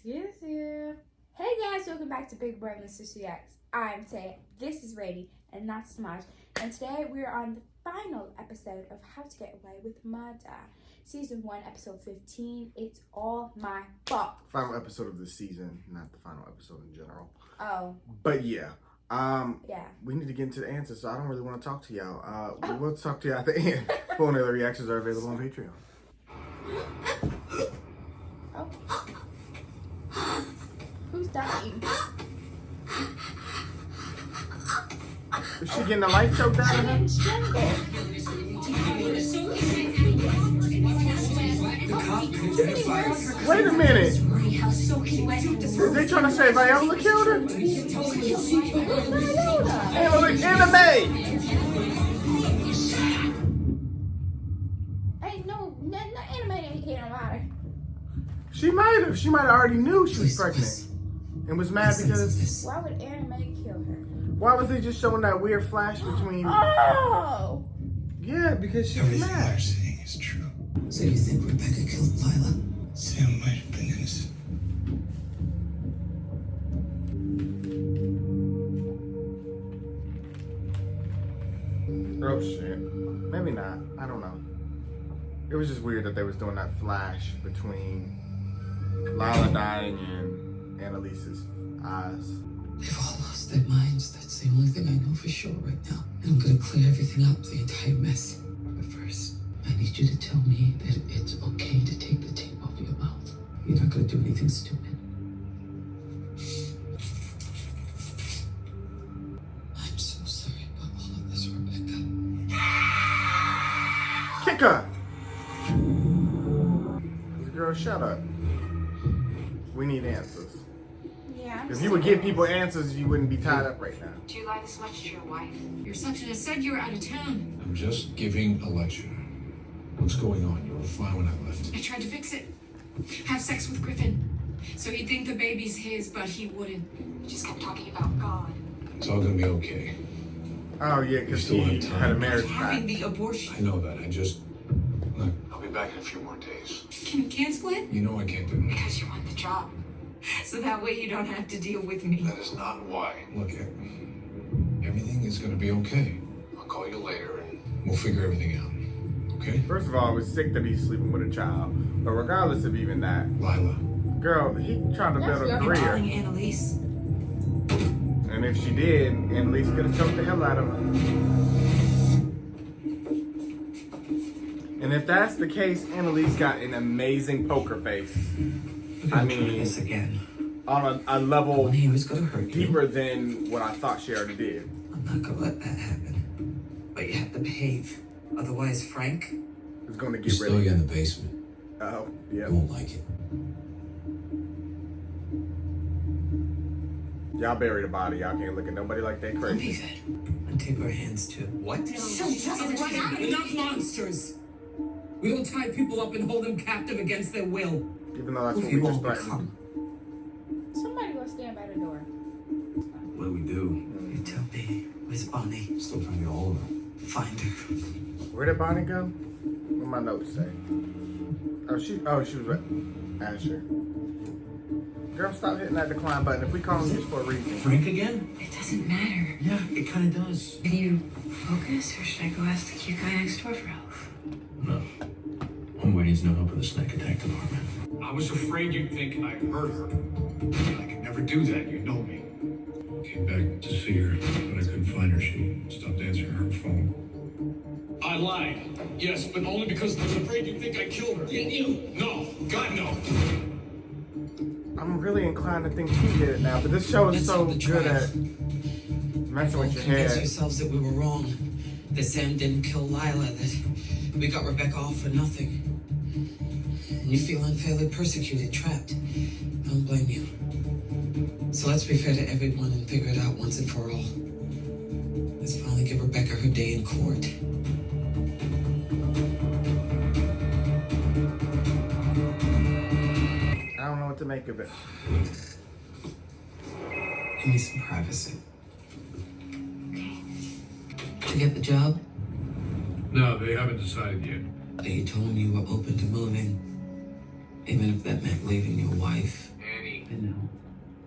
Excuse you. Hey guys, welcome back to Big Brother Sister Reacts. I'm Tay, this is Rady, and that's Smudge. And today we're on the final episode of How to Get Away with Murder. Season 1, episode 15, It's All My Fault. Final episode of the season, not the final episode in general. Oh. But yeah. Yeah. We need to get into the answers, so I don't really want to talk to y'all. We will talk to y'all at the end. Full and other reactions are available on Patreon. Oh. Who's dying? Is she getting a life choked out of him? Wait a minute. Is they trying to say Viola killed her? Anime! Ain't no anime ain't hitting nobody. She might have. She might have already knew she was pregnant. And was mad because... Why would anime kill her? Why was they just showing that weird flash between... Oh! Yeah, because she was Everything mad. they're saying is true. So you think Rebecca killed Lila? Sam might have been innocent. Oh shit. Maybe not. I don't know. It was just weird that they was doing that flash between Lila dying and Annalise's eyes. They've all lost their minds. That's the only thing I know for sure right now. And I'm gonna clear everything up, the entire mess. But first, I need you to tell me that it's okay to take the tape off your mouth. You're not gonna do anything stupid. I'm so sorry about all of this, Rebecca. Kick her! Girl, shut up. We need answers. Yeah. If you would give people answers, you wouldn't be tied up right now. Do you lie this much to your wife? Your receptionist said you were out of town. I'm just giving a lecture. What's going on? You were fine when I left. I tried to fix it. Have sex with Griffin. So he'd think the baby's his, but he wouldn't. He just kept talking about God. It's all gonna be okay. Oh yeah, because Still he have time. had a marriage Having back. the abortion. I know that. Look, I'll be back in a few more days. Can you cancel it? You know I can't do it. Because you want the job. So that way you don't have to deal with me. That is not why. Look, everything is gonna be okay. I'll call you later and we'll figure everything out. Okay? First of all, it was sick that he's sleeping with a child. But regardless of even that, Lila. girl, he trying to build a That's career. Calling Annalise. And if she did, Annalise could have choked the hell out of her. And if that's the case, Annalise got an amazing poker face. I mean, this again. on a level One here is gonna hurt you. deeper than what I thought she already did. I'm not gonna let that happen. But you have to behave. Otherwise, Frank. It's gonna We'll get still rid get of in the basement. Oh, yeah. You won't like it. Y'all bury the body. Y'all can't look at nobody like they Don't crazy. be good. And tape her hands too. What? Enough monsters! We don't tie people up and hold them captive against their will. Even though that's what You we just won't threatened. become. Somebody gonna stand by the door. What do we do? You tell me. Where's Bonnie? Still trying to get all of them. Find her. Where did Bonnie go? What my notes say? Oh, she was with Asher. Girl, stop hitting that decline button. If we call him just for a reason. Frank again? It doesn't matter. Yeah, it kind of does. Can you focus, or should I go ask the cute guy next door for help? No. Homeboy needs no help with the snack attack department. I was afraid you'd think I hurt her. I could never do that, you know me. Came back to see her, but I couldn't find her. She stopped answering her phone. I lied. Yes, but only because I was afraid you'd think I killed her. Didn't you? No. God, no. I'm really inclined to think she did it now, but this show is so good at messing with your Convince head. yourselves that we were wrong. That Sam didn't kill Lila. That we got Rebecca off for nothing. And you feel unfairly persecuted, trapped. I don't blame you. So let's be fair to everyone and figure it out once and for all. Let's finally give Rebecca her day in court. I don't know what to make of it. Give me some privacy. To get the job? No, they haven't decided yet. You told me you were open to moving, even if that meant leaving your wife. Annie, I know.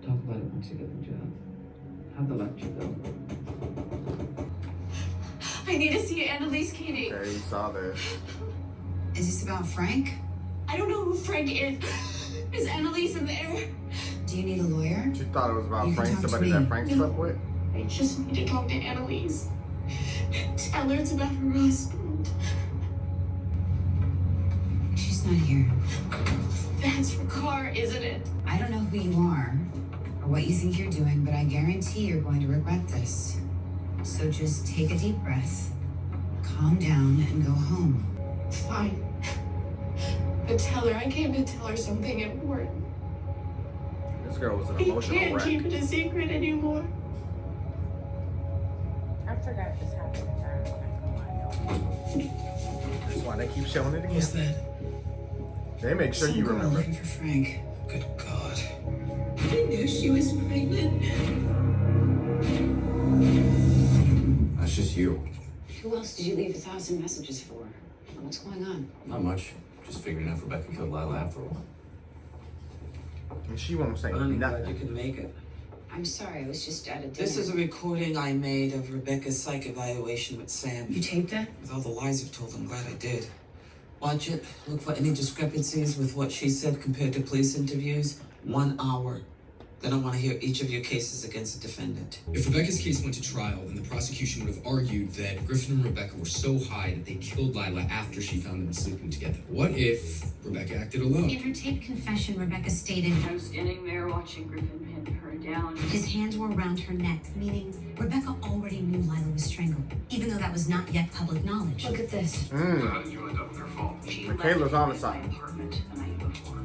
Talk about it once you get the job. How'd the lecture go? I need to see Annalise, Katie. Okay, you saw this. Is this about Frank? I don't know who Frank is. Is Annalise in there? Do you need a lawyer? She thought it was about You can Frank, talk to somebody me. that Frank slept with. I just need to talk to Annalise. Tell her it's about her husband. She's not here. That's her car, isn't it? I don't know who you are or what you think you're doing, but I guarantee you're going to regret this. So just take a deep breath, calm down, and go home. Fine. But tell her I came to tell her something important. This girl was an I emotional can't wreck. keep it a secret anymore. I forgot this happened. That's why they keep showing it What's again. that? They make sure Some you girl remember. looking for Frank. Good God. I knew she was pregnant. That's just you. Who else did you leave 1,000 messages for? What's going on? Not much. Just figuring out if Rebecca killed Lila after all. And she won't say Bonnie, glad you nothing. can make it. I'm sorry, I was just at a dinner. This is a recording I made of Rebecca's psych evaluation with Sam. You taped that? With all the lies I've told, I'm glad I did. Watch it. Look for any discrepancies with what she said compared to police interviews. 1 hour. Then I want to hear each of your cases against the defendant. If Rebecca's case went to trial, then the prosecution would have argued that Griffin and Rebecca were so high that they killed Lila after she found them sleeping together. What if Rebecca acted alone? In her taped confession, Rebecca stated, I was standing there watching Griffin pin her down. his hands were around her neck, meaning Rebecca already knew Lila was strangled, even though that was not yet public knowledge. Look at this. How did you end up on her phone? She Michaela's on the left side. my apartment the night before.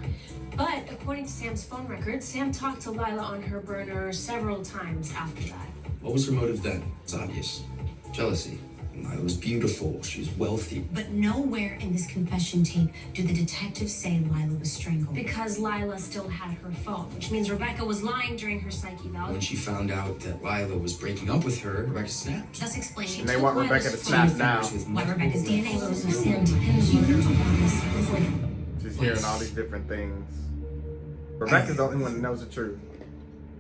But according to Sam's phone records, Sam talked to Lila on her burner several times after that. What was her motive then? It's obvious. Jealousy. Lila was beautiful. She was wealthy. But nowhere in this confession tape do the detectives say Lila was strangled. Because Lila still had her phone, which means Rebecca was lying during her psych eval. When she found out that Lila was breaking up with her, Rebecca snapped. Thus explaining And they want Rebecca to snap now. why Rebecca's DNA was of Sam pinned murder upon this recording. She's hearing all these different things. Rebecca's the only one that knows the truth.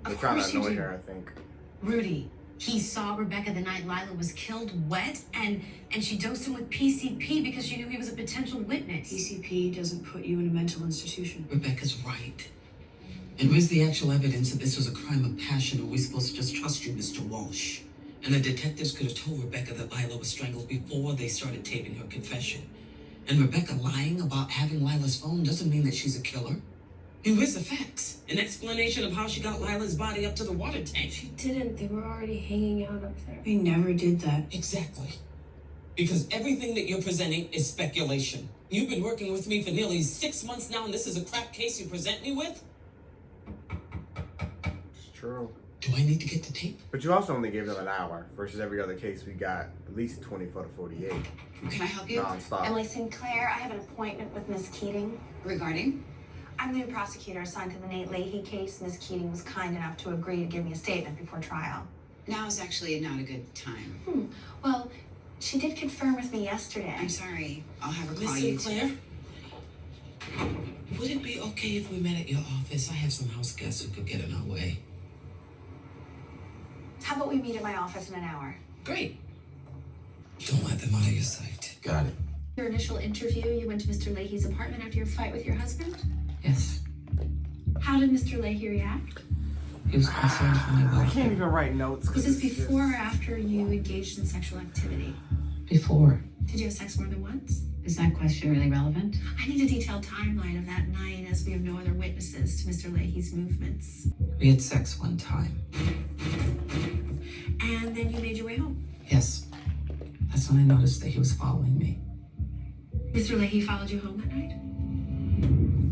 They're trying to annoy her, I think. Rudy, he saw Rebecca the night Lila was killed wet, and she dosed him with PCP because she knew he was a potential witness. PCP doesn't put you in a mental institution. Rebecca's right. And where's the actual evidence that this was a crime of passion? Or are we supposed to just trust you, Mr. Walsh? And the detectives could have told Rebecca that Lila was strangled before they started taping her confession. And Rebecca lying about having Lila's phone doesn't mean that she's a killer. And where's the facts? An explanation of how she got Lila's body up to the water tank. She didn't. They were already hanging out up there. I never did that. Exactly. Because everything that you're presenting is speculation. You've been working with me for nearly 6 months now, and this is a crap case you present me with? It's true. Do I need to get the tape? But you also only gave them an hour versus every other case we got at least 24 to 48. Can I help you? Non-stop. Emily Sinclair, I have an appointment with Miss Keating. Regarding? I'm the new prosecutor assigned to the Nate Leahy case. Miss Keating was kind enough to agree to give me a statement before trial. Now is actually not a good time. Well, she did confirm with me yesterday. I'm sorry. I'll have her call Miss you. Sinclair? Would it be okay if we met at your office? I have some house guests who could get in our way. How about we meet at my office in an hour? Great. Don't let them out of your sight. Got it. Your initial interview, you went to Mr. Leahy's apartment after your fight with your husband? Yes. How did Mr. Leahy react? He was concerned for my I welfare. can't even write notes. 'cause Was this it's just- before or after you engaged in sexual activity? Before. Did you have sex more than once? Is that question really relevant? I need a detailed timeline of that night as we have no other witnesses to Mr. Leahy's movements. We had sex one time. And then you made your way home. Yes. That's when I noticed that he was following me. Mr. Leahy followed you home that night?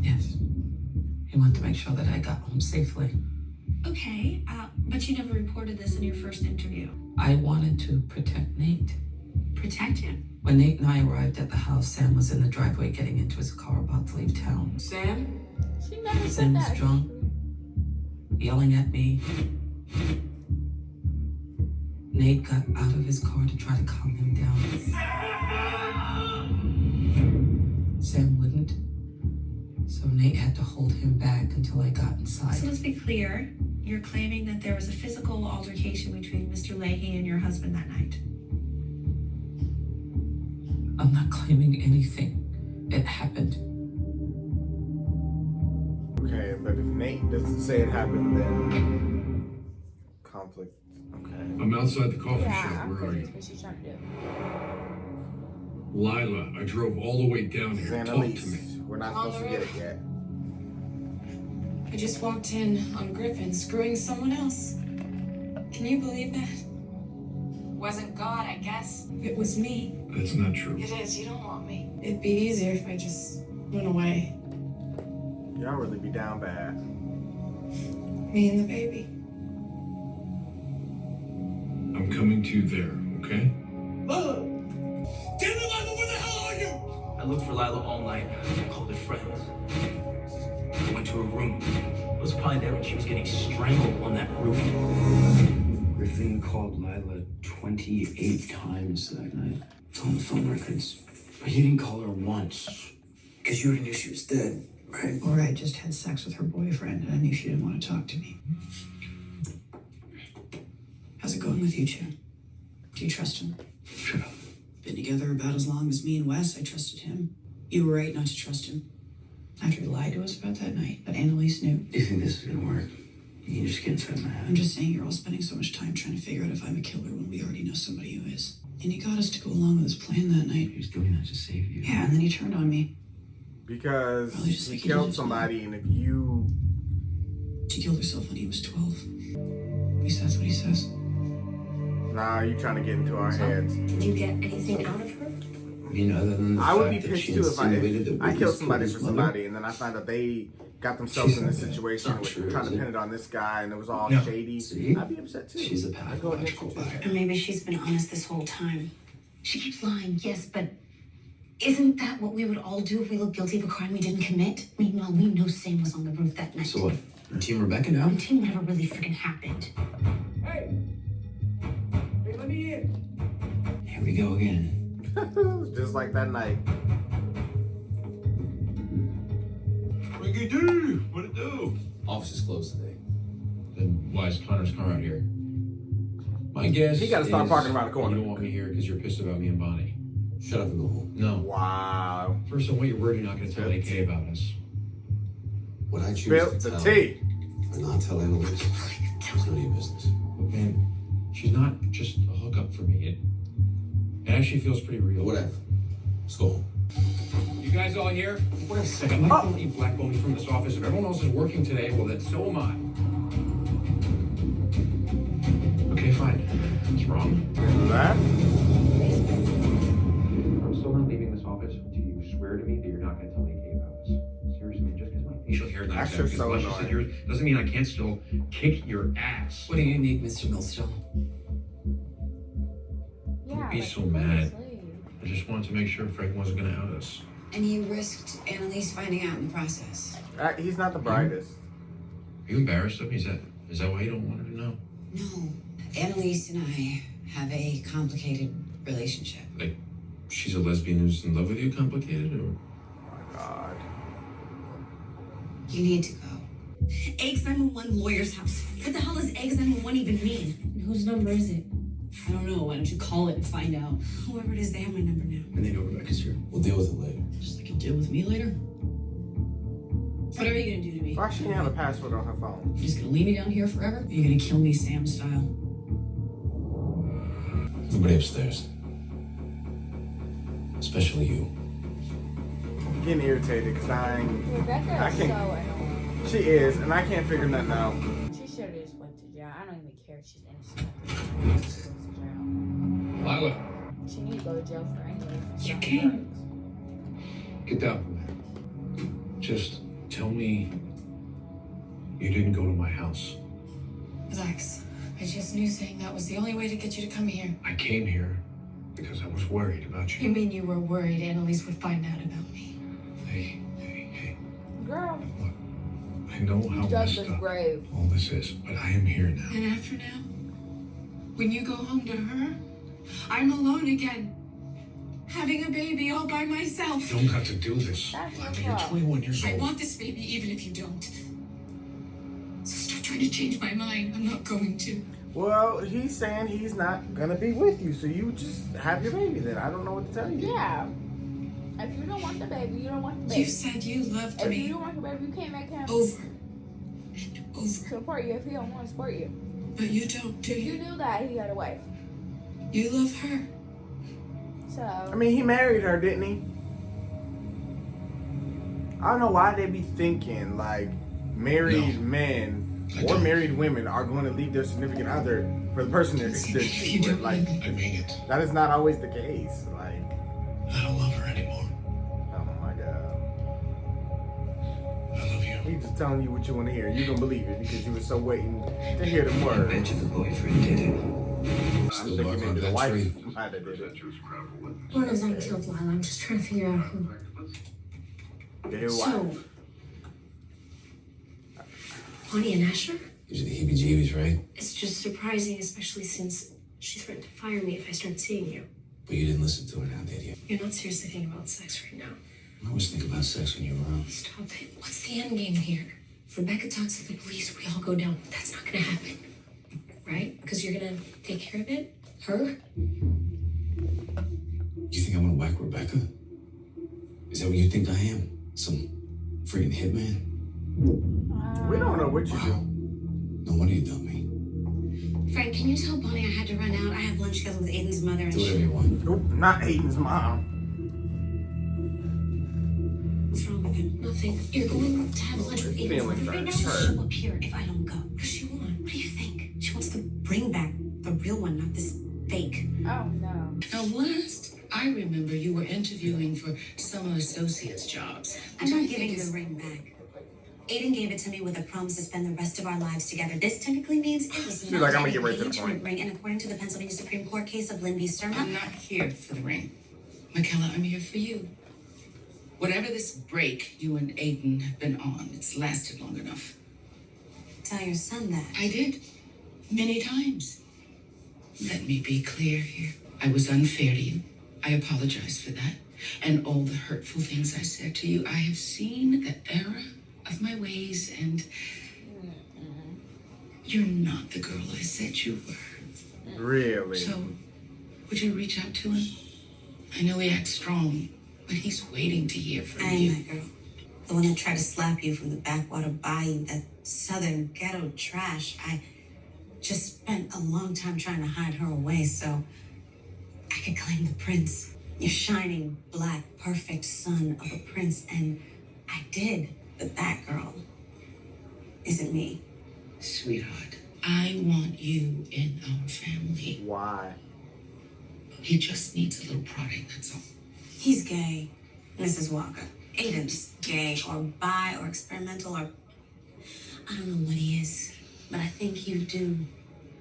Yes. He wanted to make sure that I got home safely. Okay, but you never reported this in your first interview. I wanted to protect Nate. Protect him. When Nate and I arrived at the house, Sam was in the driveway getting into his car about to leave town. Sam? She never said Sam was that. drunk, yelling at me. Nate got out of his car to try to calm him down. Sam wouldn't. So So Nate had to hold him back until I got inside. So let's be clear. You're claiming that there was a physical altercation between Mr. Leahy and your husband that night. I'm not claiming anything. It happened. Okay, but if Nate doesn't say it happened, then conflict. Okay. I'm outside the coffee Yeah, shop. I'm Where are confused you? what she's trying to do. Lila, I drove all the way down here. Talk to me. Annalise, we're not supposed to get it yet. I just walked in on Griffin screwing someone else. Can you believe that? Wasn't God, I guess. It was me. That's not true. It is. You don't want me. It'd be easier if I just went away. Y'all really be down bad. Me and the baby. I'm coming to you there, okay? Lila! Damn it, Lila, where the hell are you? I looked for Lila all night. I called her friends. I went to her room. It was probably there when she was getting strangled on that roof. Griffin called Lila 28 times that night. It's on the phone records. But he didn't call her once. Because you already knew she was dead, right? Or I just had sex with her boyfriend and I knew she didn't want to talk to me. How's it going with you two? Do you trust him? Shut up. Been together about as long as me and Wes. I trusted him. You were right not to trust him. After he lied to us about that night, but Annalise knew. Do you think this is gonna work? You can just get inside my head. I'm just saying you're all spending so much time trying to figure out if I'm a killer when we already know somebody who is. And he got us to go along with his plan that night. He was doing that to save you. Yeah, and then he turned on me. Because Probably just he like he killed did somebody, and if you... She killed herself when he was 12. At least that's what he says. Nah, you trying to get into our heads. Did you get anything out of her? I mean, other than the I would be fact that pissed she too if insinuated that I Witness killed somebody his for mother. somebody, and then I find out they got themselves in this situation not with true, trying is to it? pin it on this guy, and it was all No. shady. See? I'd be upset too. She's a I'd go against pathological you too. liar. Or maybe she's been honest this whole time. She keeps lying, yes, but isn't that what we would all do if we looked guilty of a crime we didn't commit? Meanwhile, we know Sam was on the roof that night. So what? You're Team Rebecca now? I'm team whatever really freaking happened. Hey! Hey, let me in. Here we go again. Just like that night. Ricky D! What it do? Office is closed today. Then why is Connor's car out here? My guess He gotta start is parking around the corner. You don't want me here because you're pissed about me and Bonnie. Shut up and go home. No. Wow. First, I want your word you're not going to tell AK about us. What I choose Spill to the tell tea. or not tell Annalise is none of your business. Look, man, she's not just a hookup for me. It actually feels pretty real. Whatever. Let's go home. You guys all here? Wait a second. I don't need blackballing from this office. If everyone else is working today, well, then so am I. Okay, fine. What's wrong? That? I'm still not leaving this office until you swear to me that you're not going to tell AK about this. Seriously, man, just because my facial hair That's lacks just so luscious as annoying. yours doesn't mean I can't still kick your ass. What do you need, Mr. Millstone? Yeah. Be like, so mad. seriously. I just wanted to make sure Frank wasn't going to out us. And you risked Annalise finding out in the process. He's not the brightest. Are you embarrassed of me? Is that why you don't want her to know? No. Annalise and I have a complicated relationship. Like, she's a lesbian who's in love with you, complicated, or? Oh my God. You need to go. Eggs 911 lawyer's house. What the hell does Eggs 911 even mean? And whose number is it? I don't know. Why don't you call it and find out? Whoever it is, they have my number now. And they know Rebecca's here. We'll deal with it later. Just like you'll deal with me later? What are you gonna do to me? Why she can't have a password on her phone? You just gonna leave me down here forever? Or are you gonna kill me Sam style? Nobody upstairs. Especially you. I'm getting irritated because I Rebecca is so can't. annoying. She is, and I can't figure nothing out. She should have just went to jail. I don't even care if she's innocent. She goes to jail. Lila, She need to go to jail for anything. You can. get down from there. Just tell me you didn't go to my house. Relax. I just knew saying that was the only way to get you to come here. I came here because I was worried about You you. mean you were worried Annalise would find out about me? Hey. Girl, I know how you dug messed this up grave. all this is, but I am here now. And after now, when you go home to her, I'm alone again. having a baby all by myself. You don't have to do this. That's your Lila, you're fault. 21 years I old. want this baby even if you don't. So stop trying to change my mind. I'm not going to. Well, he's saying he's not gonna be with you, so you just have your baby then. I don't know what to tell you. Yeah. If you don't want the baby, you don't want the baby. You said you loved If me. you don't want the baby, you can't make him Over and over. support you if he don't want to support you. But you don't, do You you? knew that he had a wife. You love her. So I mean, he married her, didn't he? I don't know why they be thinking like married men or married women are going to leave their significant other for the person they're cheating with. Like, I mean it. that is not always the case. Like, I don't love her anymore. oh my God. I love you. He's just telling you what you want to hear. You're going to believe it because you were so waiting to hear the I word. bet you the boyfriend did it. I'm Still thinking barking maybe the that wife tree. might have did it. One of them killed Lila. I'm just trying to figure out who. Their So, wife. Bonnie and Asher? Gives you the heebie-jeebies, right? It's just surprising, especially since she threatened to fire me if I start seeing you. But you didn't listen to her now, did you? You're not seriously thinking about sex right now. I always think about sex when you're around. Stop it. What's the end game here? If Rebecca talks to the police, we all go down. That's not gonna happen. Right? Because you're gonna take care of it? Her? You think I'm gonna whack Rebecca? Is that what you think I am? Some freaking hitman? We don't know what you do. No wonder you dumped me. Frank, can you tell Bonnie I had to run out? I have lunch scheduled with Aiden's mother and Do whatever you want. Nope, not Aiden's mom. What's wrong with him? Nothing. You're going to have lunch with Aiden's Feelings mother right are now? hurt. She'll show up here if I don't go. What does she want? What do you think? She wants to bring back the real one, not this fake. Oh no. Now, last I remember, you were interviewing for summer associates jobs. I'm not giving the ring back. Aiden gave it to me with a promise to spend the rest of our lives together. This technically means it was She's not like, I'ma an get right to the engagement point. ring, and according to the Pennsylvania Supreme Court case of Lynn v. Sturma, I'm not here for the ring. Michaela, I'm here for you. Whatever this break you and Aiden have been on, it's lasted long enough. tell your son that. I did. Many times. Let me be clear here. I was unfair to you. I apologize for that. And all the hurtful things I said to you. I have seen the error of my ways, and you're not the girl I said you were. Really? So, would you reach out to him? I know he acts strong, but he's waiting to hear from I am you. that girl. The one that tried to slap you from the backwater bayou, that southern ghetto trash. I just spent a long time trying to hide her away so I could claim the prince. Your shining, black, perfect son of a prince, and I did. But that girl isn't me. Sweetheart, I want you in our family. Why? He just needs a little prodding, that's all. He's gay, Mrs. Walker. Aiden's gay or bi or experimental or I don't know what he is, but I think you do.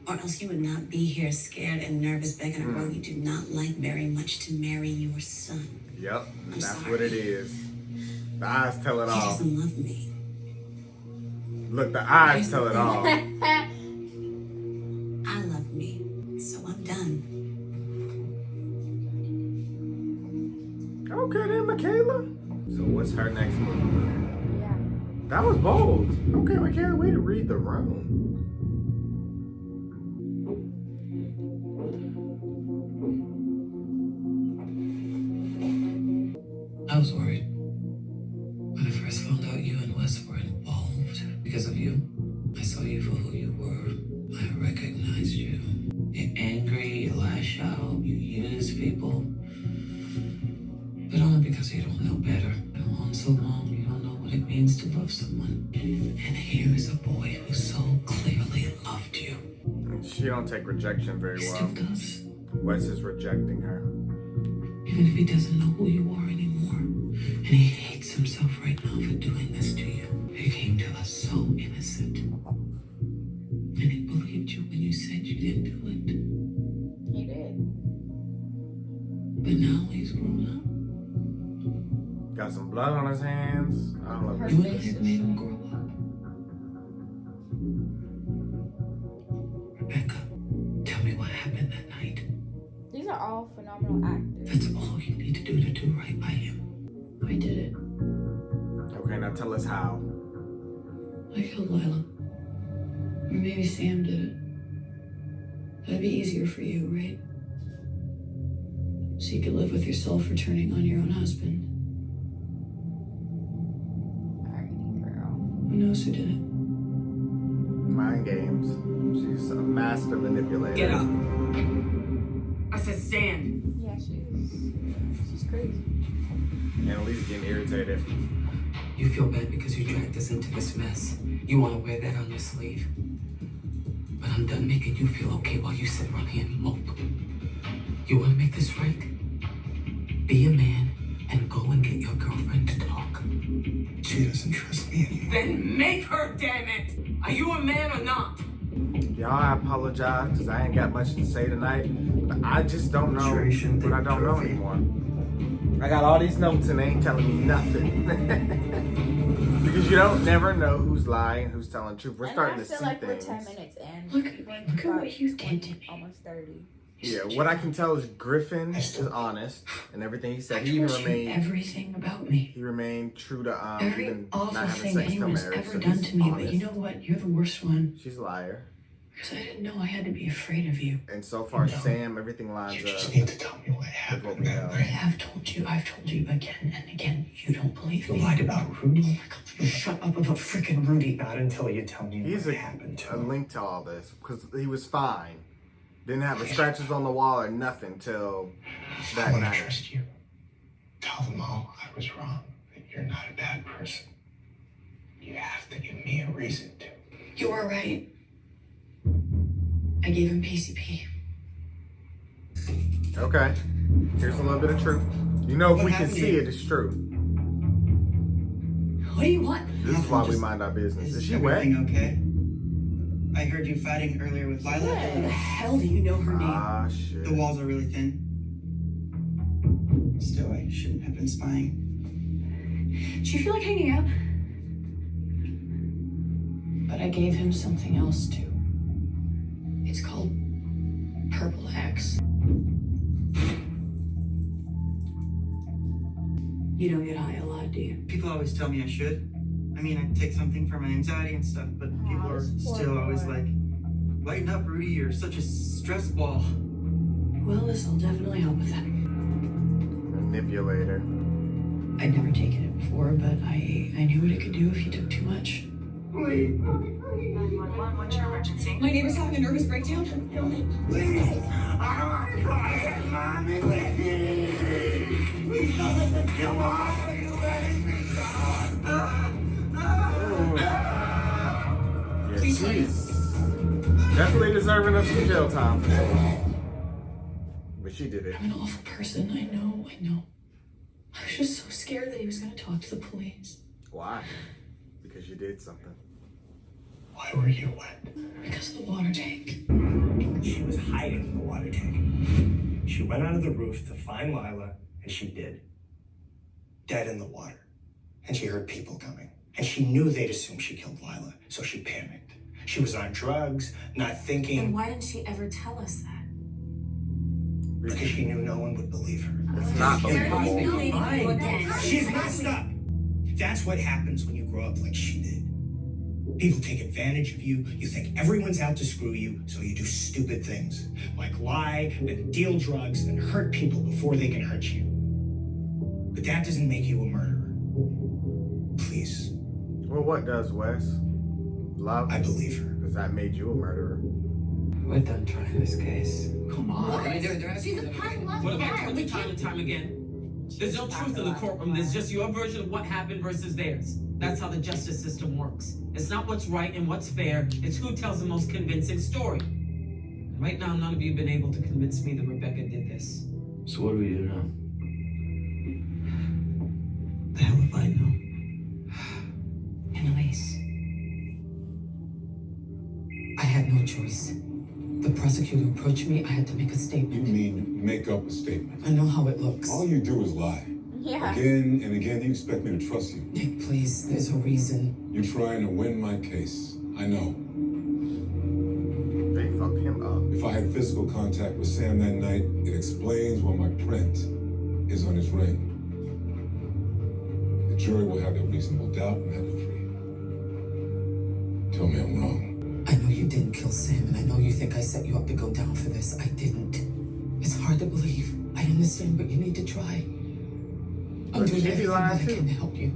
Or else you would not be here scared and nervous begging a girl you do not like very much to marry your son. Yep, that's what it is. The eyes tell it He all. doesn't love me. Look, the eyes tell it all. I love me, so I'm done. Okay then, Michaela. So what's her next move? Yeah. That was bold. Okay, Michaela, way to read the room. I was worried when I first found out you and Wes were involved. Because of you, I saw you for who you were. I recognized you. You're angry, you lash out, you use people. But only because you don't know better. You've been alone so long, you don't know what it means to love someone. And here is a boy who so clearly loved you. She don't take rejection very well. Wes is rejecting her. Even if he doesn't know who you are anymore. And he hates himself right now for doing this to you. He came to us so innocent. And he believed you when you said you didn't do it. He did. But now he's grown up. Got some blood on his hands. I don't know. You and I have made him grow up. Rebecca, tell me what happened that night. These are all phenomenal actors. That's all you need to do right by him. I did it. Okay, now tell us how. I killed Lila. Or maybe Sam did it. That'd be easier for you, right? So you could live with yourself for turning on your own husband. Who knows who did it? Mind games. She's a master manipulator. Get up. I said stand. Yeah, she's crazy. And at least getting irritated. You feel bad because you dragged us into this mess. You want to wear that on your sleeve. But I'm done making you feel okay while you sit around here and mope. You want to make this right? Be a man and go and get your girlfriend to talk. She doesn't trust me anymore. Then make her, damn it! Are you a man or not? Y'all, I apologize because I ain't got much to say tonight. But I just don't know what I don't know anymore. I got all these notes and they ain't telling me nothing. Because you don't never know who's lying, who's telling the truth. We're starting to see I feel like things. we're 10 minutes in. Look at what you did to me. Almost 30. Yeah, what I can tell is Griffin is honest and everything he said. He even remained everything about me. He remained true to Every even awful not having thing sex till anyone's marriage. ever So done he's to me, but honest. you know what? You're the worst one. She's a liar. Because I didn't know I had to be afraid of you. And so far, Sam, everything lines You up. just need to tell me what happened that I night. have told you. I've told you again and again. You don't believe You me. lied about Rudy. Shut up about freaking Rudy. Not until you tell me He's what a happened to a him. link to all this because he was fine. Didn't have the scratches on the wall or nothing till I that want to night. trust you. Tell them all I was wrong. That you're not a bad person. You have to give me a reason to. You were right. I gave him PCP. Okay, here's a little bit of truth. You know, if What we can happened to see you? it, it's true. What do you want? This is why we mind our business. Is she wet? Everything okay? I heard you fighting earlier with Lila. How the hell do you know her name? Ah, shit. The walls are really thin. Still, I shouldn't have been spying. Do you feel like hanging out? But I gave him something else too. It's called Purple X. You don't get high a lot, do you? People always tell me I should. I mean, I take something for my anxiety and stuff, but people are still always like, lighten up, Rudy, you're such a stress ball. Well, this will definitely help with that. Manipulator. I'd never taken it before, but I knew what it could do if you took too much. 911, what's your emergency? My neighbor's having a nervous breakdown. Please! Yeah, she's definitely deserving of some jail time for sure. But she did it. I'm an awful person. I know. I was just so scared that he was going to talk to the police. Why? Because you did something. Why were you wet? Because of the water tank. She was hiding in the water tank. She went onto the roof to find Lila, and she did. Dead in the water. And she heard people coming. And she knew they'd assume she killed Lila, so she panicked. She was on drugs, not thinking. Then why didn't she ever tell us that? Because she knew no one would believe her. It's not Fine. She's messed up. That's what happens when you grow up like she did. People take advantage of you. You think everyone's out to screw you, so you do stupid things. Like lie and deal drugs and hurt people before they can hurt you. But that doesn't make you a murderer. Please. Well, what does, Wes? Love? I believe her. Because that made you a murderer. We're done trying this case. Come on. What have I told you time and time again? There's no truth in the courtroom. There's just your version of what happened versus theirs. That's how the justice system works. It's not what's right and what's fair. It's who tells the most convincing story. And right now, none of you have been able to convince me that Rebecca did this. So what do we do now? The hell if I know. Annalise. I had no choice. The prosecutor approached me. I had to make a statement. You mean make up a statement? I know how it looks. All you do is lie. Yeah. Again and again, you expect me to trust you. Nick, please, there's a reason. You're trying to win my case. I know. They fucked him up. If If I had physical contact with Sam that night, it explains why my print is on his ring. The jury will have their reasonable doubt in that decree. Tell me I'm wrong. I know you didn't kill Sam, and I know you think I set you up to go down for this. I didn't. It's hard to believe. I understand, but you need to try. I'm doing everything that I can to help you.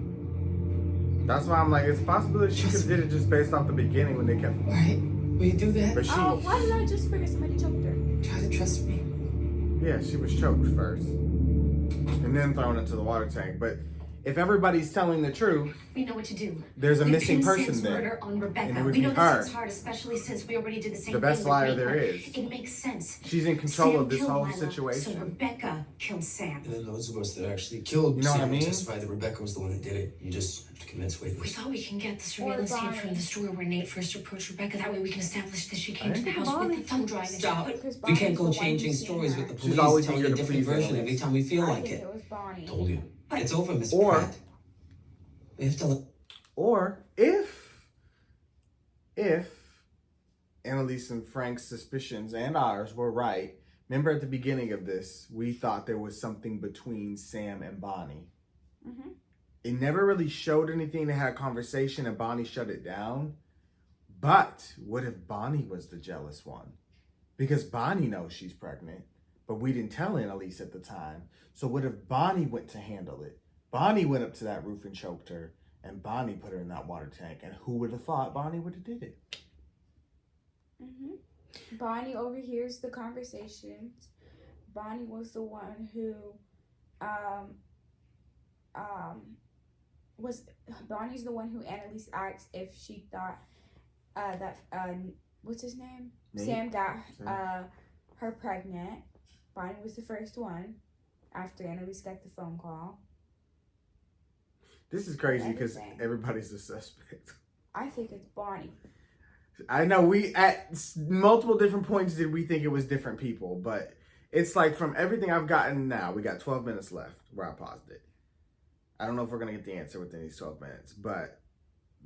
That's why I'm like, it's possible that she could have did it just based off the beginning when they kept. Right? Will you do that? But she, why did I just figure somebody choked her? Try to trust me. yeah, she was choked first, and then thrown into the water tank. But if everybody's telling the truth, We know what to do. there's a We missing pin person Sam's there, murder on Rebecca. and it would We be know this her. is hard, especially since we already did the same The thing best with liar Nate, there but is. It makes sense. She's in control Sam of this killed whole Lila, situation. So Rebecca killed Sam. And then those of us that actually killed You know what Sam I mean? testified that Rebecca was the one that did it. You just have to convince We witnesses. thought we can get the surveillance tape Bonnie. from the store where Nate first approached Rebecca. That way we can establish that she I came to didn't the think house Bonnie. with the thumb drive. and Stop. she put- Because We Bonnie's can't the go one changing who's seen stories her. with the She's police always telling eager a to different please version Annalise. every time we feel I like think it. it was Bonnie. Told you. It's over, Miss Or- Pratt. We have to. Or if Annalise and Frank's suspicions and ours were right, remember at the beginning of this, we thought there was something between Sam and Bonnie. Mm-hmm. It never really showed anything. They had a conversation and Bonnie shut it down. But what if Bonnie was the jealous one? Because Bonnie knows she's pregnant, but we didn't tell Annalise at the time. So what if Bonnie went to handle it? Bonnie went up to that roof and choked her, and Bonnie put her in that water tank. And who would have thought Bonnie would have did it? Mm-hmm. Bonnie overhears the conversations. Bonnie was the one who, Bonnie's the one who Annalise asked if she thought, that, what's his name? Nate? Sam got, her pregnant. Bonnie was the first one after Annalise got the phone call. This is crazy because Everything. everybody's a suspect. I think it's Bonnie. I know we at multiple different points did we think it was different people, but it's like from everything I've gotten now, we got 12 minutes left where I paused it. I don't know if we're going to get the answer within these 12 minutes, but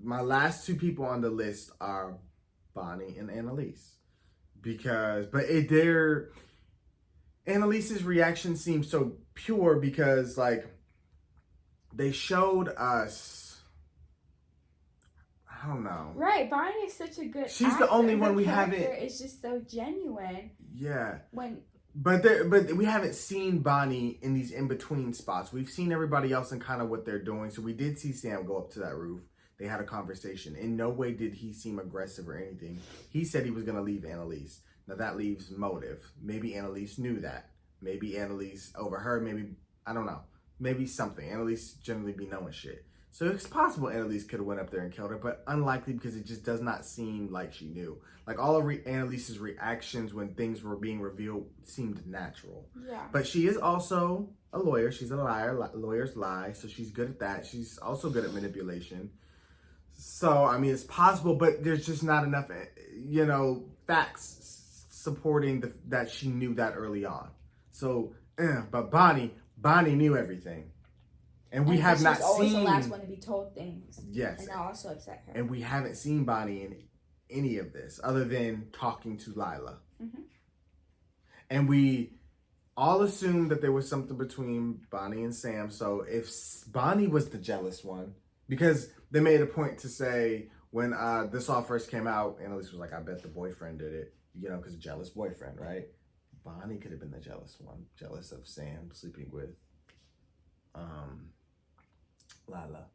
my last two people on the list are Bonnie and Annalise. Annalise's reaction seems so pure because like they showed us, I don't know. Right, Bonnie is such a good She's the actor. only Her one we character haven't- It's just so genuine. Yeah. When But we haven't seen Bonnie in these in-between spots. We've seen everybody else and kind of what they're doing. So we did see Sam go up to that roof. They had a conversation. In no way did he seem aggressive or anything. He said he was going to leave Annalise. Now that leaves motive. Maybe Annalise knew that. Maybe Annalise overheard. Maybe, I don't know. Maybe something. Annalise generally be knowing shit. So it's possible Annalise could have went up there and killed her, but unlikely because it just does not seem like she knew. Like all of Annalise's reactions when things were being revealed seemed natural. Yeah. But she is also a lawyer. She's a liar. Lawyers lie, so she's good at that. She's also good at manipulation. So, I mean, it's possible, but there's just not enough, facts supporting that she knew that early on. So, but Bonnie knew everything. And we have not she's always seen... the last one to be told things. Yes. And that also upset her. And we haven't seen Bonnie in any of this other than talking to Lila. Mm-hmm. And we all assumed that there was something between Bonnie and Sam. So if Bonnie was the jealous one, because they made a point to say when this all first came out, Annalise was like, I bet the boyfriend did it, because a jealous boyfriend, right? Bonnie could have been the jealous one, jealous of Sam sleeping with Lila.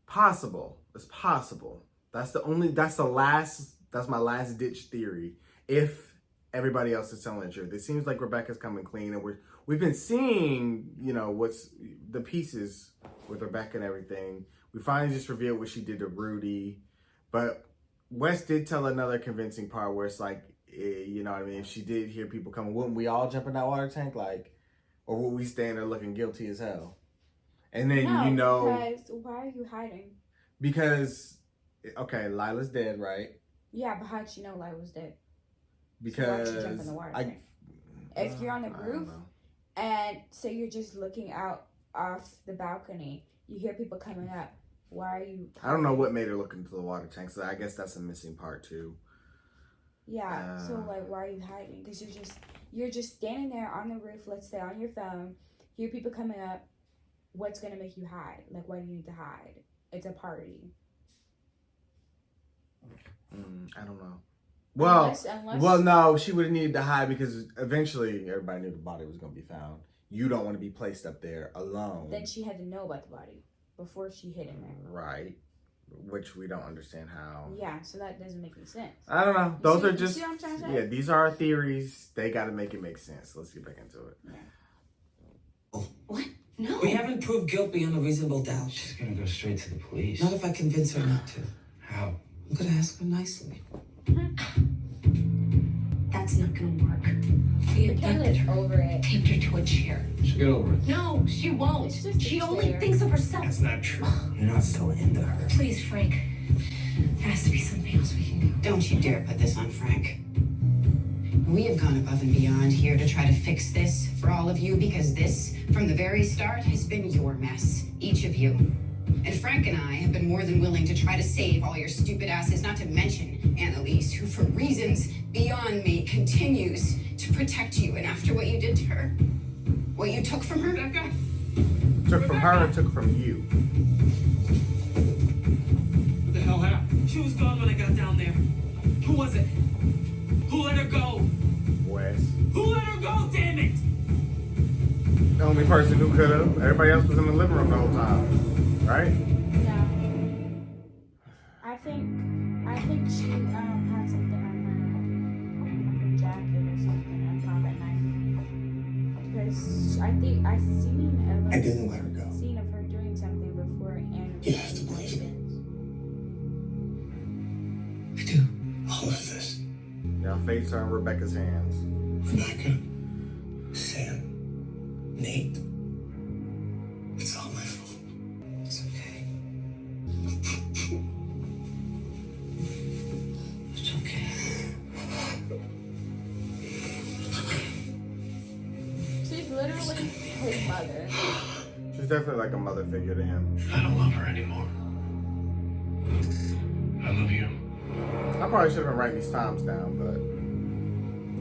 Possible. It's possible. That's my last ditch theory. If everybody else is telling the truth. It seems like Rebecca's coming clean, and we've been seeing, what's the pieces with Rebecca and everything. We finally just revealed what she did to Rudy, but Wes did tell another convincing part where it's like, if she did hear people coming, wouldn't we all jump in that water tank, or would we stand there looking guilty as hell? And then because why are you hiding? Because Lila's dead, right? Yeah, but how'd she know Lila was dead? Because so why'd she jump in the water tank? If you're on the roof and say you're just looking out off the balcony, you hear people coming up. Why are you? I don't know what made her look into the water tank, so I guess that's a missing part too. Yeah. So like, why are you hiding? Because you're just standing there on the roof. Let's say on your phone. Hear people coming up. What's gonna make you hide? Like, why do you need to hide? It's a party. I don't know. Well, Unless well, no, she would have needed to hide because eventually everybody knew the body was going to be found. You don't want to be placed up there alone. Then she had to know about the body before she hid in there. Right. Which we don't understand how. Yeah, so that doesn't make any sense. I don't know. Those are you just, see what I'm trying to say? yeah, these are our theories. They got to make it make sense. Let's get back into it. Yeah. What? No. We haven't proved guilt beyond a reasonable doubt. She's gonna go straight to the police. Not if I convince her not to. How? I'm gonna ask her nicely. That's not gonna work. We Michaela's over it. taped her to a chair. She'll get over it. No, she won't. It's just She a only chair. thinks of herself. That's not true. You're not so into her. Please, Frank. There has to be something else we can do. Don't you dare put this on Frank. We have gone above and beyond here to try to fix this for all of you because this, from the very start, has been your mess, each of you. And Frank and I have been more than willing to try to save all your stupid asses, not to mention Annalise, who for reasons beyond me continues to protect you. And after what you did to her, what you took from her, Becca, Took from her and took from you. What the hell happened? She was gone when I got down there. Who was it? Who let her go? Wes. Who let her go, damn it? The only person who could have. Everybody else was in the living room the whole time. Right? No. I think she had something on her jacket or something. I found that knife. Because I think I seen I didn't let her go. Scene of her doing something before and You have to believe me. I do. All of this. Now fates are in Rebecca's hands. Rebecca, Sam, Nate. It's all my fault. It's okay. It's okay. she's literally his mother. She's definitely like a mother figure to him. I don't love her anymore. I love you. I probably should have been writing these times down, but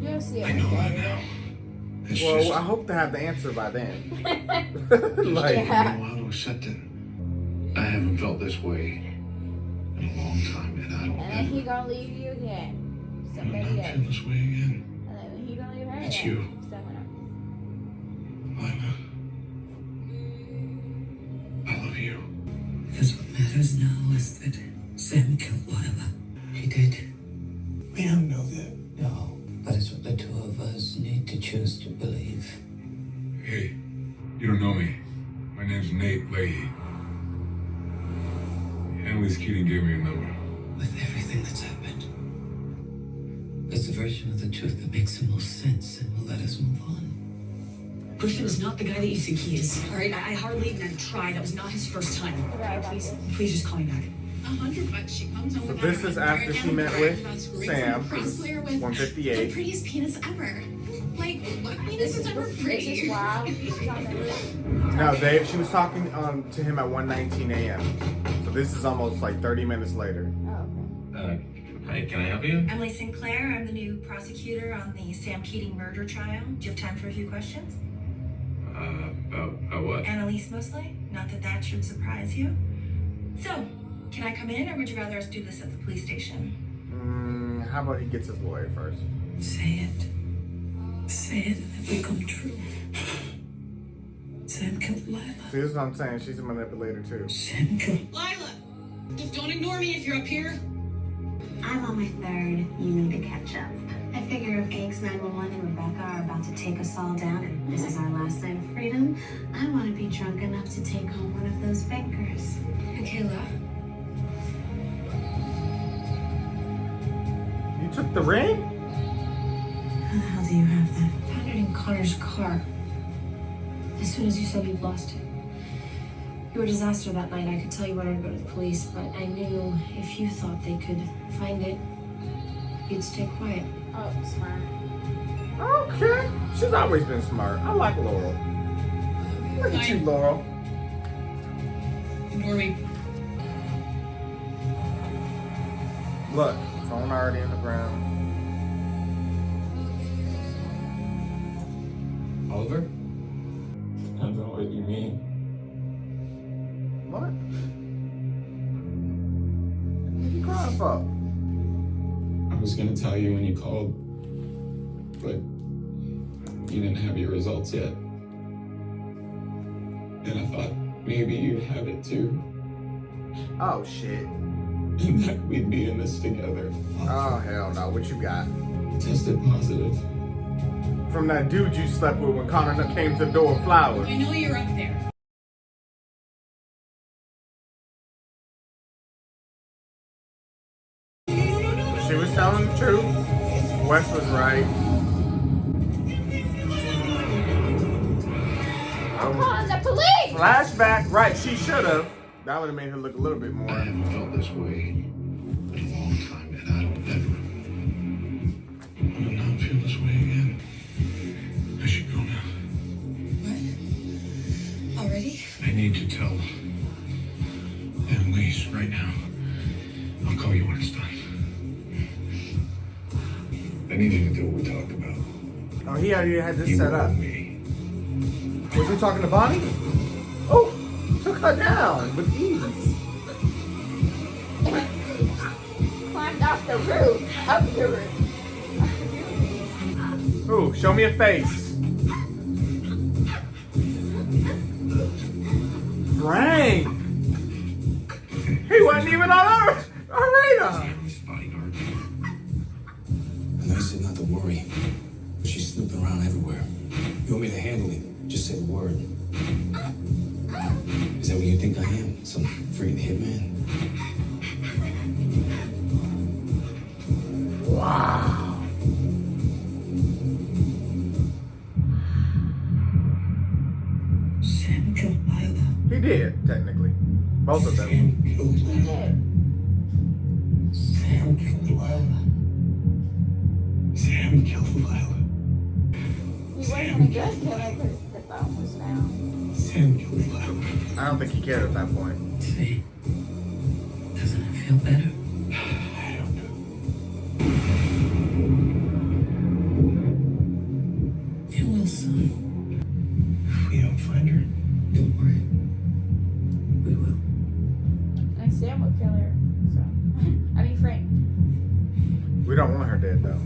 You'll see it. I know when that you now. It's well, just, I hope to have the answer by then. I Like, don't know how to accept it. I haven't felt this way in a long time, and I don't And then he ever gonna leave you again. I'm Somebody not else. feel this way again. And then he gonna leave her It's again. you. Someone else. Lila. I love you. Because what matters now is that Sam killed Lila. He did. We don't know that. No, but it's what the two of us need to choose to believe. Hey, you don't know me. My name's Nate Leahy. Annalise Keating gave me a number. With everything that's happened, it's the version of the truth that makes the most sense and will let us move on. Griffin is not the guy that you think he is. All right, I hardly even tried. That was not his first time. Please just call me back. $100 she comes home so with. this is after she met with Sam. This is The 158. prettiest penis ever. Like, what penis is ever It's pretty? just wild. She's on the roof. No, she was talking to him at 1:19 a.m. So this is almost like 30 minutes later. Oh, okay. Hey, can I help you? Emily Sinclair, I'm the new prosecutor on the Sam Keating murder trial. Do you have time for a few questions? About what? Annalise mostly? Not that that should surprise you. So, can I come in or would you rather us do this at the police station? How about he gets his lawyer first? Say it. Say it and it will come true. Sam killed Lila. See, this is what I'm saying. She's a manipulator too. Sam killed Lila, just don't ignore me if you're up here. I'm on my third. You need to catch up. I figure if Gangs 911 and Rebecca are about to take us all down and this is our last night of freedom, I want to be drunk enough to take home one of those bankers. Michaela, You took the ring? How the hell do you have that? found it in Connor's car. As soon as you said you'd lost it. You were a disaster that night. I could tell you wanted to go to the police, but I knew if you thought they could find it, you'd stay quiet. Oh, smart. Okay. She's always been smart. I like Laurel. Look at you, Laurel. Ignore me. Look, phone already in the ground. over? Depends on what you mean. What? What are you crying for? I was gonna tell you when you called, but you didn't have your results yet. And I thought maybe you'd have it too. Oh shit. And that we'd be in this together. Oh hell no, what you got? Tested positive. From that dude you slept with when Connor came to the door with flowers. I know you're up there. She was telling the truth. Wes was right. I'm calling the police! Flashback, right, she should have. That would have made her look a little bit more. I haven't felt this way in a long time, and I don't ever want to not feel this way again. I should go now. What? Already? I need to tell Annalise right now. I'll call you when it's done. I need you to do what we talked about. Oh, he already had this You set were up. with me. Was he talking to Bonnie? Oh, took her down with ease. Climbed off the roof, up the roof. Ooh, show me a face. Frank! He wasn't even on our radar. And I said not to worry. She's snooping around everywhere. You want me to handle it? Just say the word. Is that what you think I am? Some freaking hitman? Wow. Sam killed Lila. He did, technically. Both of them. He did. Sam killed Lila. Sam killed Lila. He wasn't a good killer because the phone was found. Sam killed Lila. I don't think he cared at that point. See? Doesn't it feel better? I don't know. It will soon. If we don't find her, Don't worry. We will. And Sam would kill her. So, I mean, Frank. We don't want her dead, though.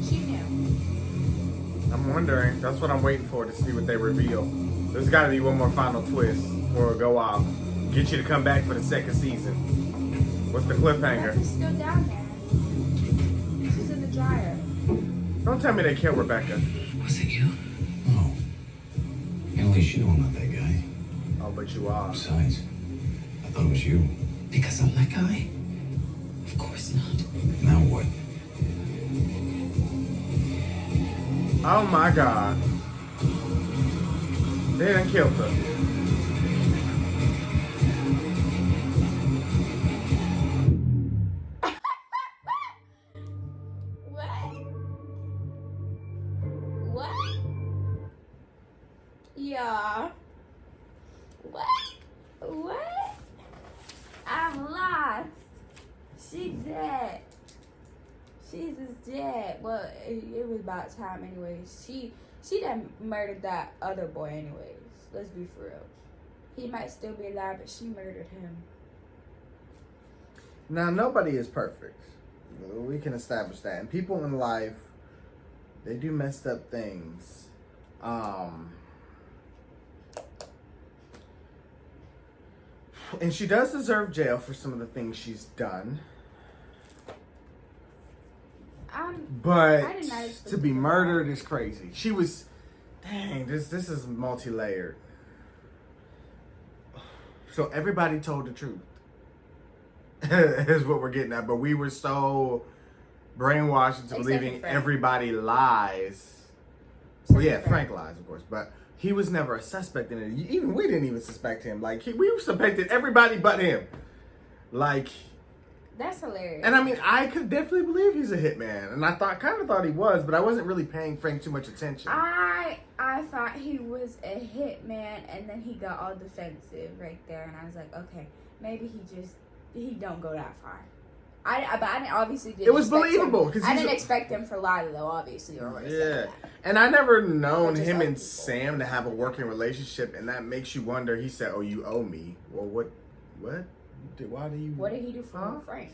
She knew. I'm wondering. That's what I'm waiting for, to see what they reveal. There's got to be one more final twist or go off. Get you to come back for the second season. What's the cliffhanger? Rebecca's still down there. She's in the dryer. Don't tell me they killed Rebecca. Was it you? No. Annalise, you know I'm not that guy. Oh, but you are. Besides, I thought it was you. Because I'm that guy? Of course not. Now what? Oh my God. They done killed her. What? What? Yeah. What? What? I'm lost. She's dead. She's just dead. Well, it was about time anyways. She done murdered that other boy anyways. Let's be for real. He might still be alive, but she murdered him. Now, nobody is perfect. We can establish that. And people in life, they do messed up things. And she does deserve jail for some of the things she's done. But to be murdered is crazy. She was, dang, this is multi-layered. So everybody told the truth. Is what we're getting at. But we were so brainwashed into believing everybody lies. Well, yeah, Frank lies, of course. But he was never a suspect in it. Even we didn't even suspect him. Like, we suspected everybody but him. Like, that's hilarious. and I mean, I could definitely believe he's a hitman. And I kind of thought he was, but I wasn't really paying Frank too much attention. I thought he was a hitman, and then he got all defensive right there, and I was like, okay, maybe he don't go that far. But I obviously didn't. It was believable. I didn't expect him for Lila, though, obviously. Or Yeah. And I never known Just him other and people. Sam to have a working relationship, and that makes you wonder. He said, "Oh, you owe me." Well, what? Why do you? What did he do for Frank?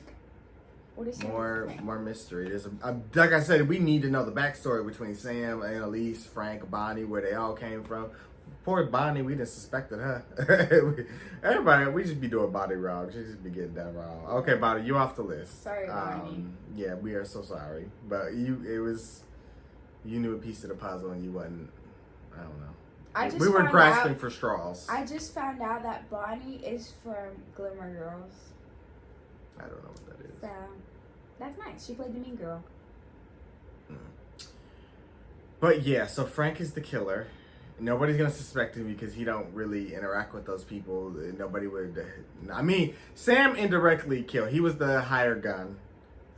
What is More mystery. There's like I said, we need to know the backstory between Sam, Annalise, Frank, Bonnie, where they all came from. Poor Bonnie, we didn't suspected her. Everybody, we just be doing Bonnie wrong. She just be getting that wrong. Okay, Bonnie, you off the list. Sorry, Bonnie. Yeah, we are so sorry, but you knew a piece of the puzzle, and you wasn't. I don't know. We were grasping for straws. I just found out that Bonnie is from Glimmer Girls. I don't know what that is. So that's nice. She played the mean girl. But yeah, so Frank is the killer. Nobody's gonna suspect him because he don't really interact with those people. Nobody would. I mean, Sam indirectly killed. He was the hired gun.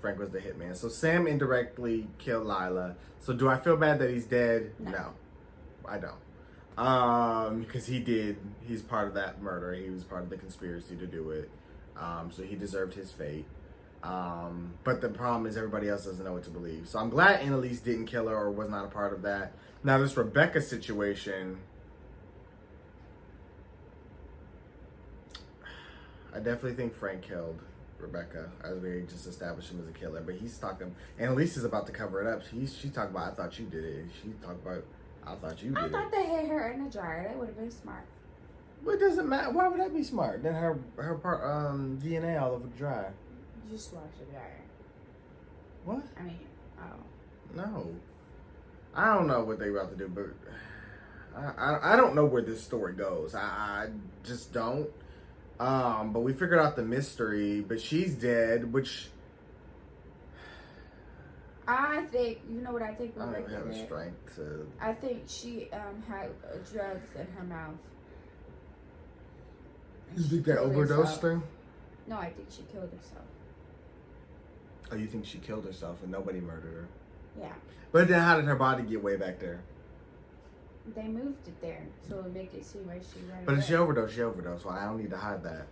Frank was the hitman. So Sam indirectly killed Lila. So do I feel bad that he's dead? No, I don't. Because he's part of that murder. He was part of the conspiracy to do it. So he deserved his fate. But the problem is everybody else doesn't know what to believe. So I'm glad Annalise didn't kill her or was not a part of that. Now this Rebecca situation, I definitely think Frank killed Rebecca, as we just established him as a killer. But he's talking, Annalise is about to cover it up. She talked about, I thought you did it. She talked about, I thought you did it. I thought they hid her in the dryer. That would have been smart. Well, it doesn't matter. Why would that be smart? Then her DNA all over the dryer. Just wash the dryer. What? I mean, No. I don't know what they about to do, but I don't know where this story goes. I just don't. But we figured out the mystery, but she's dead, which I think, you know what I think? I don't even have the did? strength to. I think she had drugs in her mouth. You think that overdose thing? No, I think she killed herself. Oh, you think she killed herself and nobody murdered her? Yeah. But then how did her body get way back there? They moved it there, so it would make it seem like she ran But away. if she overdosed, so I don't need to hide that.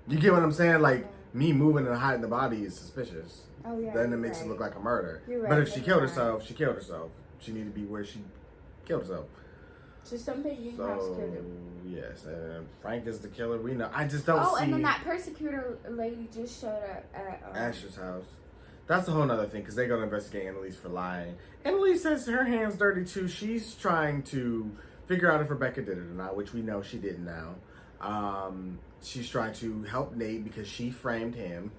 You get what I'm saying? Like, me moving and hiding the body is suspicious. Oh, yeah. Then it makes it look like a murder. You're But right, if she killed herself, she killed herself. She needed to be where she killed herself. So somebody in the house killed her. Yes, and Frank is the killer. We know. I just don't see. Oh, and then that persecutor lady just showed up at Asher's house. That's a whole nother thing because they go to investigate Annalise for lying. Annalise says her hand's dirty too. She's trying to figure out if Rebecca did it or not, which we know she didn't now. She's trying to help Nate because she framed him.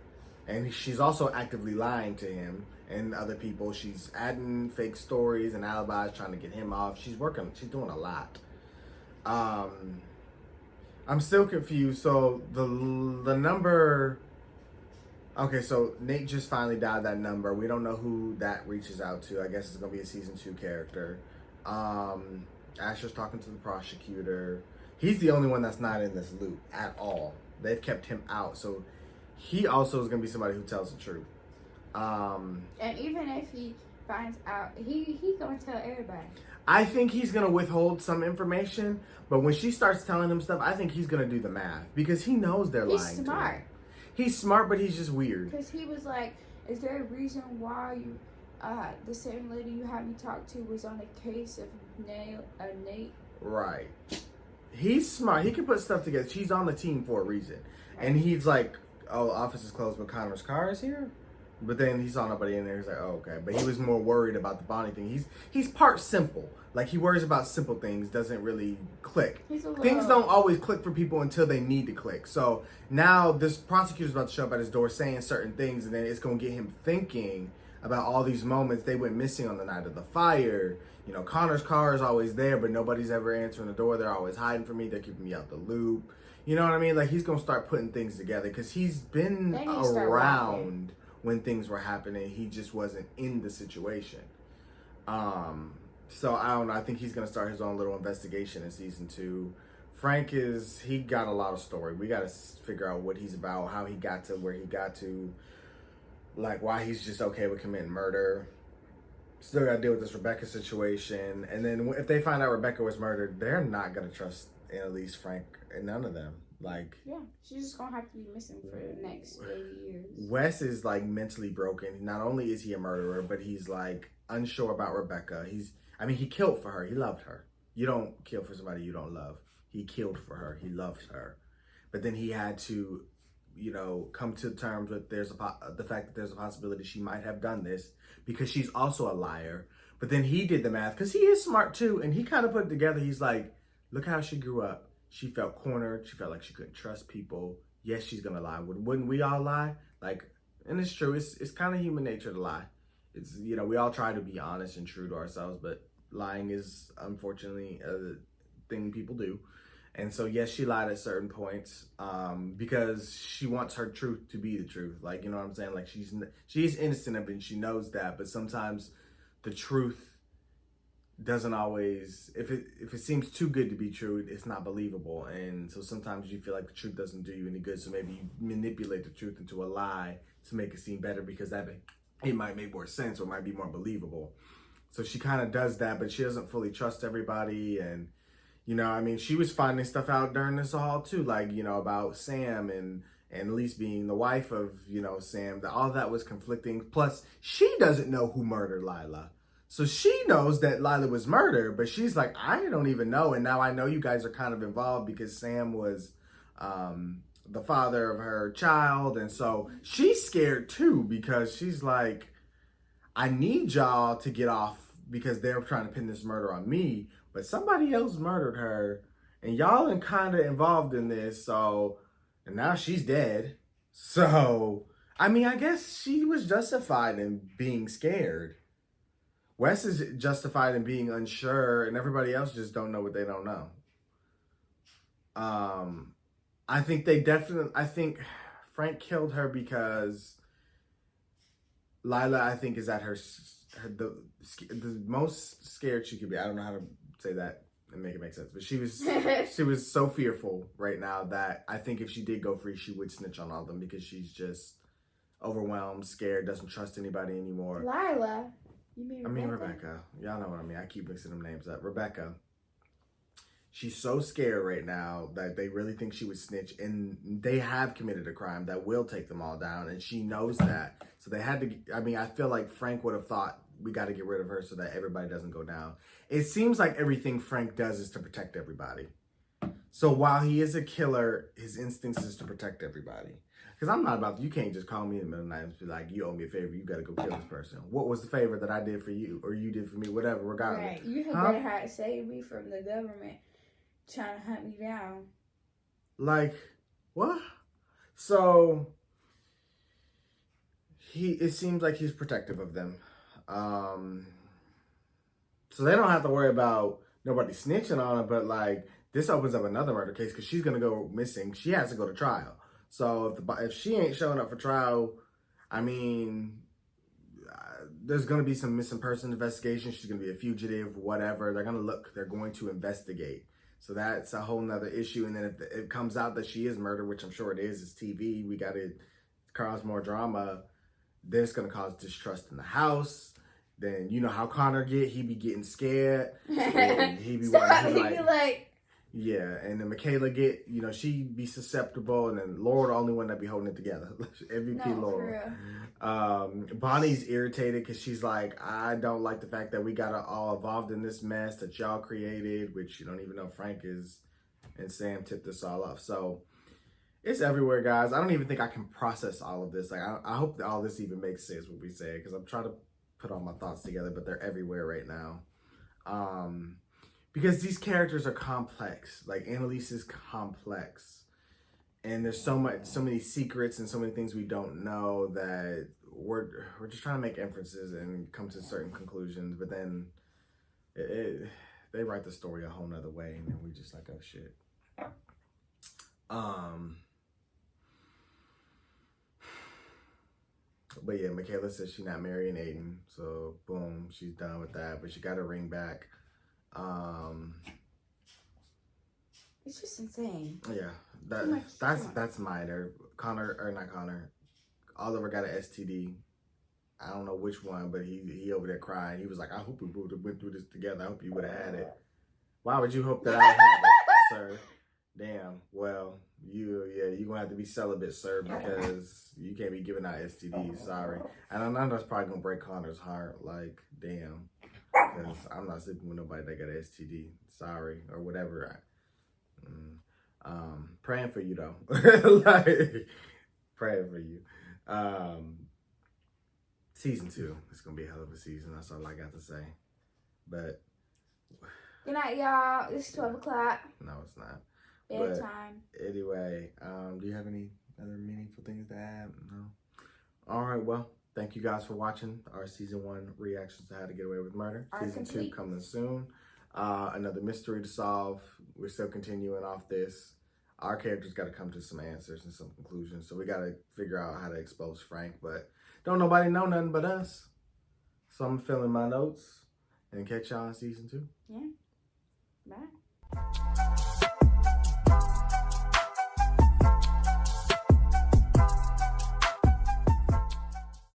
And she's also actively lying to him and other people. She's adding fake stories and alibis, trying to get him off. She's doing a lot. I'm still confused. So the number. Okay, so Nate just finally dialed that number. We don't know who that reaches out to. I guess it's gonna be a season 2 character. Asher's talking to the prosecutor. He's the only one that's not in this loop at all. They've kept him out, so he also is gonna be somebody who tells the truth. And even if he finds out, he gonna tell everybody. I think he's gonna withhold some information, but when she starts telling him stuff, I think he's gonna do the math because he knows they're lying. He's smart. To him. He's smart, but he's just weird. Because he was like, "Is there a reason why you, the same lady you had me talk to was on a case of Nate?" Right. He's smart. He can put stuff together. She's on the team for a reason, and he's like, "Oh, the office is closed, but Connor's car is here." But then he saw nobody in there. He's like, "Oh, okay." But he was more worried about the Bonnie thing. He's part simple. Like he worries about simple things. Doesn't really click. Things don't always click for people until they need to click. So now this prosecutor's about to show up at his door saying certain things, and then it's gonna get him thinking about all these moments they went missing on the night of the fire. You know, Connor's car is always there, but nobody's ever answering the door. They're always hiding from me. They're keeping me out the loop. You know what I mean? Like he's gonna start putting things together because he's been around when things were happening. He just wasn't in the situation. So I don't know. I think he's gonna start his own little investigation in season 2. Frank he got a lot of story. We gotta figure out what he's about, how he got to where he got to, like why he's just okay with committing murder. Still gotta deal with this Rebecca situation. And then if they find out Rebecca was murdered, they're not gonna trust Annalise, Frank, and none of them. Like, yeah, she's just gonna have to be missing for the next 80 years. Wes is like mentally broken. Not only is he a murderer, but he's like unsure about Rebecca. He killed for her. He loved her. You don't kill for somebody you don't love. He killed for her. He loved her. But then he had to, come to terms with the fact that there's a possibility she might have done this because she's also a liar. But then he did the math because he is smart too. And he kind of put it together. He's like, look how she grew up. She felt cornered. She felt like she couldn't trust people. Yes, she's going to lie. Wouldn't we all lie? And it's true. It's kind of human nature to lie. It's, we all try to be honest and true to ourselves, but lying is unfortunately a thing people do. And so, yes, she lied at certain points because she wants her truth to be the truth. Like, you know what I'm saying? Like, she's innocent of it and she knows that. But sometimes the truth doesn't always, if it seems too good to be true, it's not believable. And so sometimes you feel like the truth doesn't do you any good. So maybe you manipulate the truth into a lie to make it seem better because it might make more sense or might be more believable. So she kind of does that, but she doesn't fully trust everybody. And, she was finding stuff out during this all too, like, about Sam and Elise being the wife of, Sam. All that was conflicting. Plus, she doesn't know who murdered Lila. So she knows that Lila was murdered, but she's like, I don't even know. And now I know you guys are kind of involved because Sam was the father of her child. And so she's scared too because she's like, I need y'all to get off because they're trying to pin this murder on me, but somebody else murdered her and y'all are kind of involved in this. So, and now she's dead. So, I guess she was justified in being scared. Wes is justified in being unsure and everybody else just don't know what they don't know. I think Frank killed her because Lila, I think, is at the most scared she could be. I don't know how to say that and make it make sense, but she was so fearful right now that I think if she did go free, she would snitch on all of them because she's just overwhelmed, scared, doesn't trust anybody anymore. Lila, you mean Rebecca? Rebecca. Y'all know what I mean. I keep mixing them names up. Rebecca. She's so scared right now that they really think she would snitch, and they have committed a crime that will take them all down, and she knows that. So they had to, I feel like Frank would have thought, we got to get rid of her so that everybody doesn't go down. It seems like everything Frank does is to protect everybody. So while he is a killer, his instincts is to protect everybody. Because I'm not about, you can't just call me in the middle of the night and be like, you owe me a favor, you got to go kill this person. What was the favor that I did for you, or you did for me, whatever, regardless. Right, you had better have saved me from the government trying to hunt me down. Like, what? So, it seems like he's protective of them. So they don't have to worry about nobody snitching on her, but like, this opens up another murder case because she's going to go missing. She has to go to trial. So if she ain't showing up for trial, there's going to be some missing person investigation. She's going to be a fugitive, whatever. They're going to investigate. So that's a whole nother issue. And then if it comes out that she is murdered, which I'm sure it is, it's TV, we got to cause more drama. This going to cause distrust in the house. Then you know how Connor he be getting scared. He be like, yeah. And then Michaela she be susceptible. And then Laura, the only one that be holding it together. MVP Laura. Bonnie's irritated because she's like, I don't like the fact that we got all involved in this mess that y'all created, which you don't even know Frank is, and Sam tipped this all off. So it's everywhere, guys. I don't even think I can process all of this. Like, I hope that all this even makes sense what we say, because I'm trying to put all my thoughts together, but they're everywhere right now. Because these characters are complex. Like, Annalise is complex. And there's so many secrets and so many things we don't know that we're just trying to make inferences and come to certain conclusions. But then they write the story a whole nother way, and then we just like, oh shit. But yeah, Michaela says she's not marrying Aiden, so boom, she's done with that. But she got her ring back. It's just insane. Yeah, that's minor. Oliver got an STD. I don't know which one, but he over there crying. He was like, I hope we would have went through this together. I hope you would have had it. Why would you hope that I would have it, sir? Damn. Well, you're gonna have to be celibate, sir, because you can't be giving out STDs. Sorry. And I know that's probably gonna break Connor's heart. Like, damn. Because I'm not sleeping with nobody that got an STD. Sorry, or whatever. Praying for you though. Like, praying for you. Season 2. It's gonna be a hell of a season. That's all I got to say. But good night, y'all. It's 12 o'clock. no, it's not. Bedtime. But anyway, do you have any other meaningful things to add? No. All right. Well, thank you guys for watching our season 1 reactions to How to Get Away with Murder. Season 2 coming soon. Another mystery to solve. We're still continuing off this. Our characters got to come to some answers and some conclusions. So we got to figure out how to expose Frank. But don't nobody know nothing but us. So I'm filling my notes and catch y'all in season 2. Yeah. Bye.